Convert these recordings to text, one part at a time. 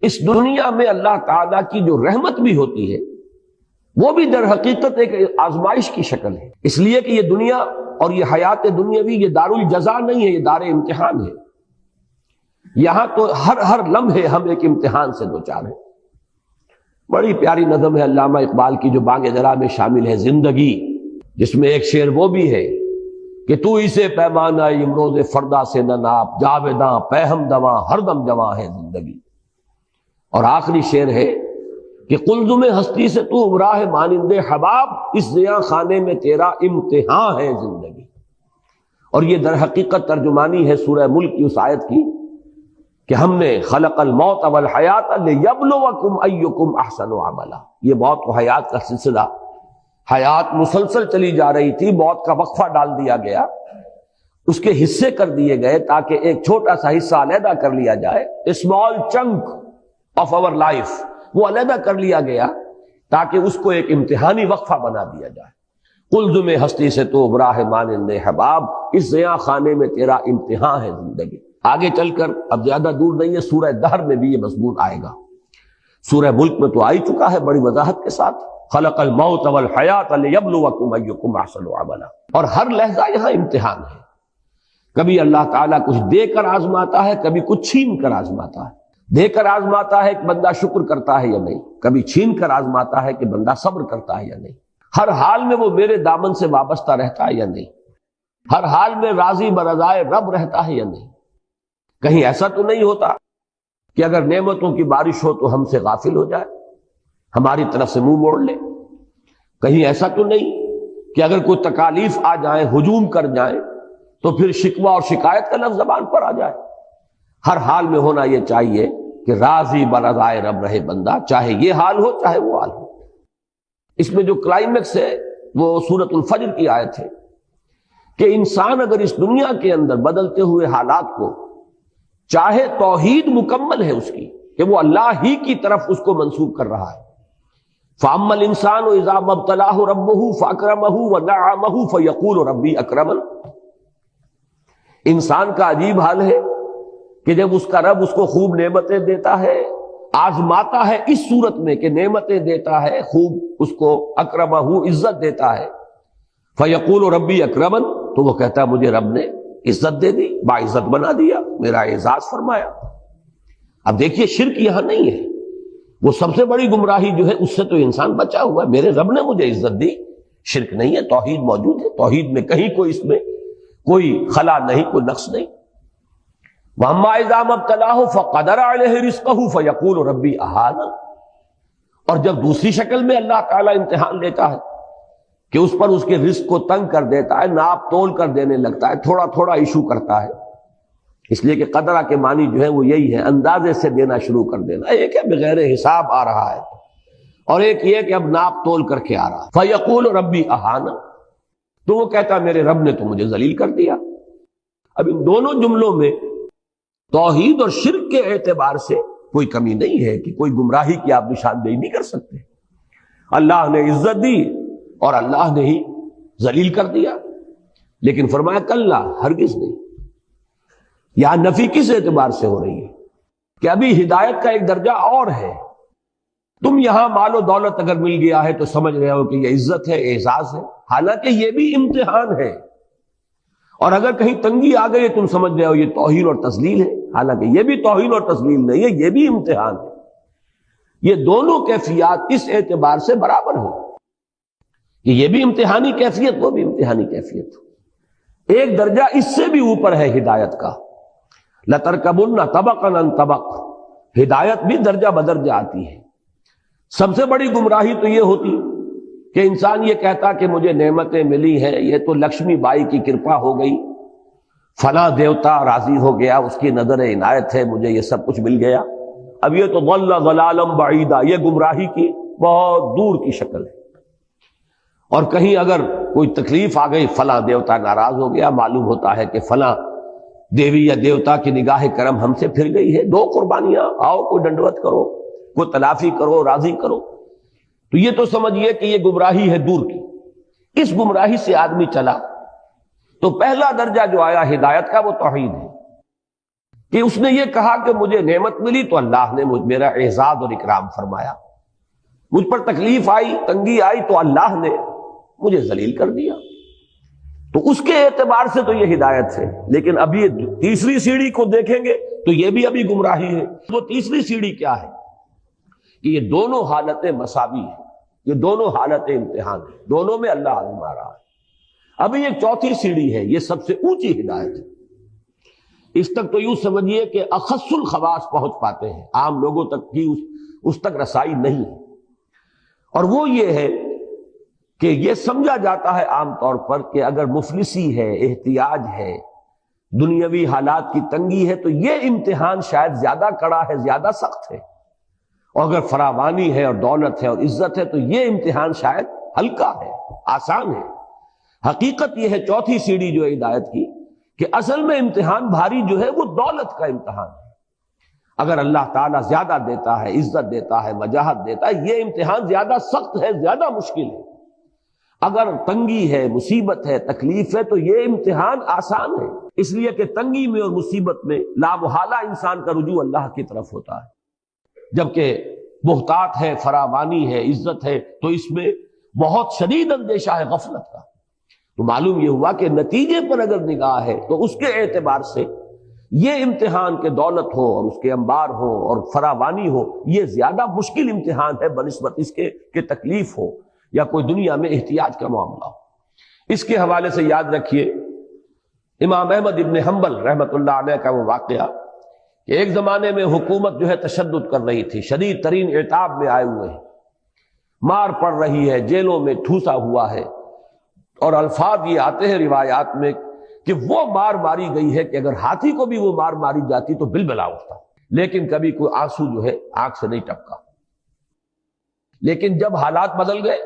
اس دنیا میں اللہ تعالیٰ کی جو رحمت بھی ہوتی ہے وہ بھی در حقیقت ایک آزمائش کی شکل ہے، اس لیے کہ یہ دنیا اور یہ حیات دنیاوی یہ دار الجزا نہیں ہے، یہ دار امتحان ہے۔ یہاں تو ہر لمحے ہم ایک امتحان سے دوچار ہیں۔ بڑی پیاری نظم ہے علامہ اقبال کی جو بانگ درا میں شامل ہے، زندگی، جس میں ایک شعر وہ بھی ہے کہ تو اسے پیمانہ امروز فردا سے نہ ناپ، جاویداں پہم دواں ہر دم جواں ہے زندگی۔ اور آخری شعر ہے کہ قلزم ہستی سے تو امراہ مانند حباب، اس زیاں خانے میں تیرا امتحان ہے زندگی۔ اور یہ در حقیقت ترجمانی ہے سورہ ملک کی اس آیت کی کہ ہم نے خلق الموت والحیات لیبلوکم ایکم احسن عملا۔ یہ موت و حیات کا سلسلہ، حیات مسلسل چلی جا رہی تھی، موت کا وقفہ ڈال دیا گیا، اس کے حصے کر دیے گئے تاکہ ایک چھوٹا سا حصہ علیحدہ کر لیا جائے، small chunk of our life, وہ علیحدہ کر لیا گیا تاکہ اس کو ایک امتحانی وقفہ بنا دیا جائے۔ قلزم ہستی سے تو براہ مانند حباب، اس زیاں خانے میں تیرا امتحان ہے زندگی۔ آگے چل کر اب زیادہ دور نہیں ہے، سورہ دہر میں بھی یہ مضمون آئے گا، سورہ ملک میں تو آ ہی چکا ہے بڑی وضاحت کے ساتھ، خلق الموت والحیات لیبلوکم ایکم احسن عملا۔ اور ہر لحظہ یہاں امتحان ہے، کبھی اللہ تعالیٰ کچھ دے کر آزماتا ہے، کبھی کچھ چھین کر آزماتا ہے۔ دے کر آزماتا ہے کہ بندہ شکر کرتا ہے یا نہیں، کبھی چھین کر آزماتا ہے کہ بندہ صبر کرتا ہے یا نہیں۔ ہر حال میں وہ میرے دامن سے وابستہ رہتا ہے یا نہیں، ہر حال میں راضی برضائے رب رہتا ہے یا نہیں۔ کہیں ایسا تو نہیں ہوتا کہ اگر نعمتوں کی بارش ہو تو ہم سے غافل ہو جائے، ہماری طرف سے منہ موڑ لے؟ کہیں ایسا تو نہیں کہ اگر کوئی تکالیف آ جائیں، ہجوم کر جائیں تو پھر شکوہ اور شکایت کا لفظ زبان پر آ جائے؟ ہر حال میں ہونا یہ چاہیے کہ راضی برضائے رب رہے بندہ، چاہے یہ حال ہو چاہے وہ حال ہو۔ اس میں جو کلائمیکس ہے وہ سورۃ الفجر کی آیت ہے کہ انسان اگر اس دنیا کے اندر بدلتے ہوئے حالات کو چاہے، توحید مکمل ہے اس کی کہ وہ اللہ ہی کی طرف اس کو منسوب کر رہا ہے، فَأَمَّا الْإِنسَانُ إِذَا مَا ابْتَلَاهُ رَبُّهُ فَأَكْرَمَهُ وَنَعَّمَهُ فَيَقُولُ رَبِّي أَكْرَمَنِ۔ انسان کا عجیب حال ہے کہ جب اس کا رب اس کو خوب نعمتیں دیتا ہے، آزماتا ہے اس صورت میں کہ نعمتیں دیتا ہے، خوب اس کو اکرمہ عزت دیتا ہے، فیقول ربی اکرمن، تو وہ کہتا ہے مجھے رب نے عزت دے دی، باعزت بنا دیا، میرا اعزاز فرمایا۔ اب دیکھیے شرک یہاں نہیں ہے، وہ سب سے بڑی گمراہی جو ہے اس سے تو انسان بچا ہوا ہے، میرے رب نے مجھے عزت دی۔ شرک نہیں ہے، توحید موجود ہے، توحید میں کہیں کوئی اس میں کوئی خلا نہیں، کوئی نقص نہیں۔ وَأَمَّا إِذَا مَا ابْتَلَاهُ فَقَدَرَ عَلَيْهِ رِزْقَهُ فَيَقُولُ رَبِّي أَهَانَنِ۔ اور جب دوسری شکل میں اللہ تعالیٰ امتحان لیتا ہے کہ اس پر اس کے رزق کو تنگ کر دیتا ہے، ناپ تول کر دینے لگتا ہے، تھوڑا تھوڑا ایشو کرتا ہے، اس لیے کہ قدرہ کے معنی جو ہے وہ یہی ہے، اندازے سے دینا شروع کر دینا۔ ایک ہے بغیر حساب آ رہا ہے، اور ایک یہ کہ اب ناپ تول کر کے آ رہا ہے، فَيَقُولُ رَبِّي أَهَانَنِ، تو وہ کہتا میرے رب نے تو مجھے ذلیل کر دیا۔ اب ان دونوں جملوں میں توحید اور شرک کے اعتبار سے کوئی کمی نہیں ہے کہ کوئی گمراہی کی آپ نشاندہی نہیں کر سکتے۔ اللہ نے عزت دی اور اللہ نے ہی ذلیل کر دیا، لیکن فرمایا کلا، ہرگز نہیں۔ یہاں نفی کس اعتبار سے ہو رہی ہے کہ ابھی ہدایت کا ایک درجہ اور ہے۔ تم یہاں مال و دولت اگر مل گیا ہے تو سمجھ رہے ہو کہ یہ عزت ہے، اعزاز ہے، حالانکہ یہ بھی امتحان ہے۔ اور اگر کہیں تنگی آ گئی تم سمجھ رہے ہو یہ توہین اور تذلیل ہے، حالانکہ یہ بھی توہین اور تذلیل نہیں ہے، یہ بھی امتحان ہے۔ یہ دونوں کیفیات اس اعتبار سے برابر ہیں کہ یہ بھی امتحانی کیفیت، وہ بھی امتحانی کیفیت۔ ایک درجہ اس سے بھی اوپر ہے ہدایت کا، لَتَرْكَبُنَّ طَبَقًا عَن طَبَقٍ، ہدایت بھی درجہ بدرجہ آتی ہے۔ سب سے بڑی گمراہی تو یہ ہوتی کہ انسان یہ کہتا کہ مجھے نعمتیں ملی ہیں، یہ تو لکشمی بائی کی کرپا ہو گئی، فلاں دیوتا راضی ہو گیا، اس کی نظر عنایت ہے، مجھے یہ سب کچھ مل گیا۔ اب یہ تو ضل ضلالا بعیدا، یہ گمراہی کی بہت دور کی شکل ہے۔ اور کہیں اگر کوئی تکلیف آ گئی، فلاں دیوتا ناراض ہو گیا، معلوم ہوتا ہے کہ فلاں دیوی یا دیوتا کی نگاہ کرم ہم سے پھر گئی ہے، دو قربانیاں، آؤ کوئی ڈنڈوت کرو، کوئی تلافی کرو، راضی کرو۔ تو یہ تو سمجھیے کہ یہ گمراہی ہے دور کی۔ اس گمراہی سے آدمی چلا تو پہلا درجہ جو آیا ہدایت کا وہ توحید ہے، کہ اس نے یہ کہا کہ مجھے نعمت ملی تو اللہ نے میرا اعزاز اور اکرام فرمایا، مجھ پر تکلیف آئی، تنگی آئی تو اللہ نے مجھے ذلیل کر دیا، تو اس کے اعتبار سے تو یہ ہدایت ہے۔ لیکن اب یہ تیسری سیڑھی کو دیکھیں گے تو یہ بھی ابھی گمراہی ہے۔ وہ تیسری سیڑھی کیا ہے کہ یہ دونوں حالتیں مساوی ہیں، یہ دونوں حالتیں امتحان ہیں، دونوں میں اللہ آزما رہا ہے۔ ابھی ایک چوتھی سیڑھی ہے، یہ سب سے اونچی ہدایت ہے۔ اس تک تو یوں سمجھیے کہ اخص الخواص پہنچ پاتے ہیں، عام لوگوں تک کی اس تک رسائی نہیں ہے، اور وہ یہ ہے کہ یہ سمجھا جاتا ہے عام طور پر کہ اگر مفلسی ہے، احتیاج ہے، دنیاوی حالات کی تنگی ہے تو یہ امتحان شاید زیادہ کڑا ہے، زیادہ سخت ہے، اور اگر فراوانی ہے اور دولت ہے اور عزت ہے تو یہ امتحان شاید ہلکا ہے، آسان ہے۔ حقیقت یہ ہے چوتھی سیڑھی جو ہے ہدایت کی، کہ اصل میں امتحان بھاری جو ہے وہ دولت کا امتحان ہے۔ اگر اللہ تعالیٰ زیادہ دیتا ہے، عزت دیتا ہے، وجاہت دیتا ہے، یہ امتحان زیادہ سخت ہے، زیادہ مشکل ہے۔ اگر تنگی ہے، مصیبت ہے، تکلیف ہے تو یہ امتحان آسان ہے، اس لیے کہ تنگی میں اور مصیبت میں لامحالہ انسان کا رجوع اللہ کی طرف ہوتا ہے، جبکہ محتاط ہے، فراوانی ہے، عزت ہے تو اس میں بہت شدید اندیشہ ہے غفلت کا۔ تو معلوم یہ ہوا کہ نتیجے پر اگر نگاہ ہے تو اس کے اعتبار سے یہ امتحان کے دولت ہو اور اس کے انبار ہو اور فراوانی ہو، یہ زیادہ مشکل امتحان ہے بنسبت اس کے کہ تکلیف ہو یا کوئی دنیا میں احتیاج کا معاملہ ہو۔ اس کے حوالے سے یاد رکھیے امام احمد ابن حنبل رحمۃ اللہ علیہ کا وہ واقعہ کہ ایک زمانے میں حکومت جو ہے تشدد کر رہی تھی، شدید ترین عتاب میں آئے ہوئے ہیں، مار پڑ رہی ہے، جیلوں میں ٹھوسا ہوا ہے، اور الفاظ یہ آتے ہیں روایات میں کہ وہ مار ماری گئی ہے کہ اگر ہاتھی کو بھی وہ مار ماری جاتی تو بلبلا اٹھتا، لیکن کبھی کوئی آنسو جو ہے آنکھ سے نہیں ٹپکا۔ لیکن جب حالات بدل گئے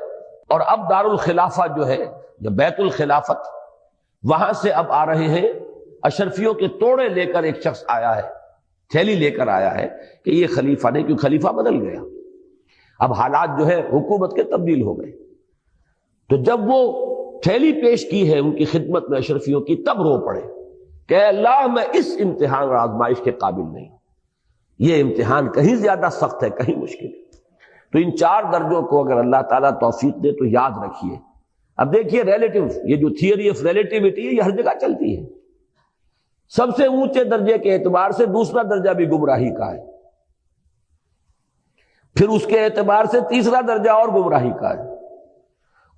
اور اب دار الخلافہ جو ہے، جو بیت الخلافت، وہاں سے اب آ رہے ہیں اشرفیوں کے توڑے لے کر ایک شخص آیا ہے، تھیلی لے کر آیا ہے کہ یہ خلیفہ نہیں، کیونکہ خلیفہ بدل گیا، اب حالات جو ہے حکومت کے تبدیل ہو گئے۔ تو جب وہ تھیلی پیش کی ہے ان کی خدمت میں اشرفیوں کی، تب رو پڑے کہ اے اللہ میں اس امتحان اور آزمائش کے قابل نہیں، یہ امتحان کہیں زیادہ سخت ہے، کہیں مشکل ہے۔ تو ان چار درجوں کو اگر اللہ تعالیٰ توفیق دے تو یاد رکھیے۔ اب دیکھیے ریلیٹیو، یہ جو تھیوری آف ریلیٹیوٹی ہے یہ ہر جگہ چلتی ہے۔ سب سے اونچے درجے کے اعتبار سے دوسرا درجہ بھی گمراہی کا ہے، پھر اس کے اعتبار سے تیسرا درجہ اور گمراہی کا ہے،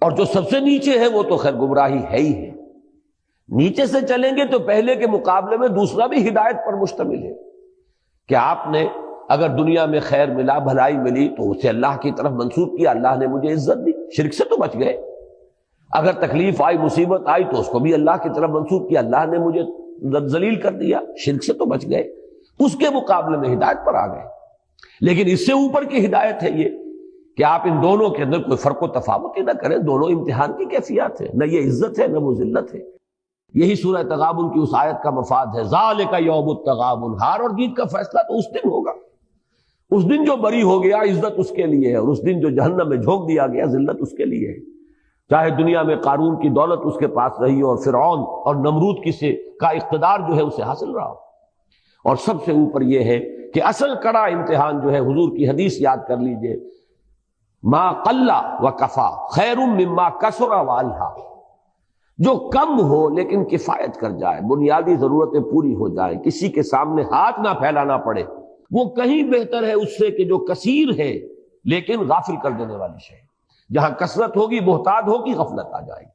اور جو سب سے نیچے ہے وہ تو خیر گمراہی ہے ہی ہے۔ نیچے سے چلیں گے تو پہلے کے مقابلے میں دوسرا بھی ہدایت پر مشتمل ہے کہ آپ نے اگر دنیا میں خیر ملا، بھلائی ملی تو اسے اللہ کی طرف منسوب کیا، اللہ نے مجھے عزت دی، شرک سے تو بچ گئے۔ اگر تکلیف آئی، مصیبت آئی تو اس کو بھی اللہ کی طرف منسوب کیا، اللہ نے مجھے ذلیل کر دیا، شرک سے تو بچ گئے۔ اس کے مقابلے میں ہدایت پر آ گئے۔ لیکن اس سے اوپر کی ہدایت ہے یہ کہ آپ ان دونوں کے اندر کوئی فرق و تفاوت نہ کریں، دونوں امتحان کی کیفیات ہے، نہ یہ عزت ہے نہ وہ ذلت ہے۔ یہی سورہ تغابن کی اس آیت کا مفاد ہے، ذالک یوم التغابن، ہار اور جیت کا فیصلہ تو اس دن ہوگا۔ اس دن جو بری ہو گیا عزت اس کے لیے ہے، اور اس دن جو جہنم میں جھونک دیا گیا ذلت اس کے لیے ہے، چاہے دنیا میں قارون کی دولت اس کے پاس رہی ہو اور فرعون اور نمرود کا اقتدار جو ہے اسے حاصل رہا ہو۔ اور سب سے اوپر یہ ہے کہ اصل کڑا امتحان جو ہے، حضور کی حدیث یاد کر لیجئے، ما قل و کفا خیر مما کثر و الہا، جو کم ہو لیکن کفایت کر جائے، بنیادی ضرورتیں پوری ہو جائیں، کسی کے سامنے ہاتھ نہ پھیلانا پڑے، وہ کہیں بہتر ہے اس سے کہ جو کثیر ہے لیکن غافل کر دینے والی شے۔ جہاں کثرت ہوگی، محتاط ہوگی، غفلت آ جائے گی۔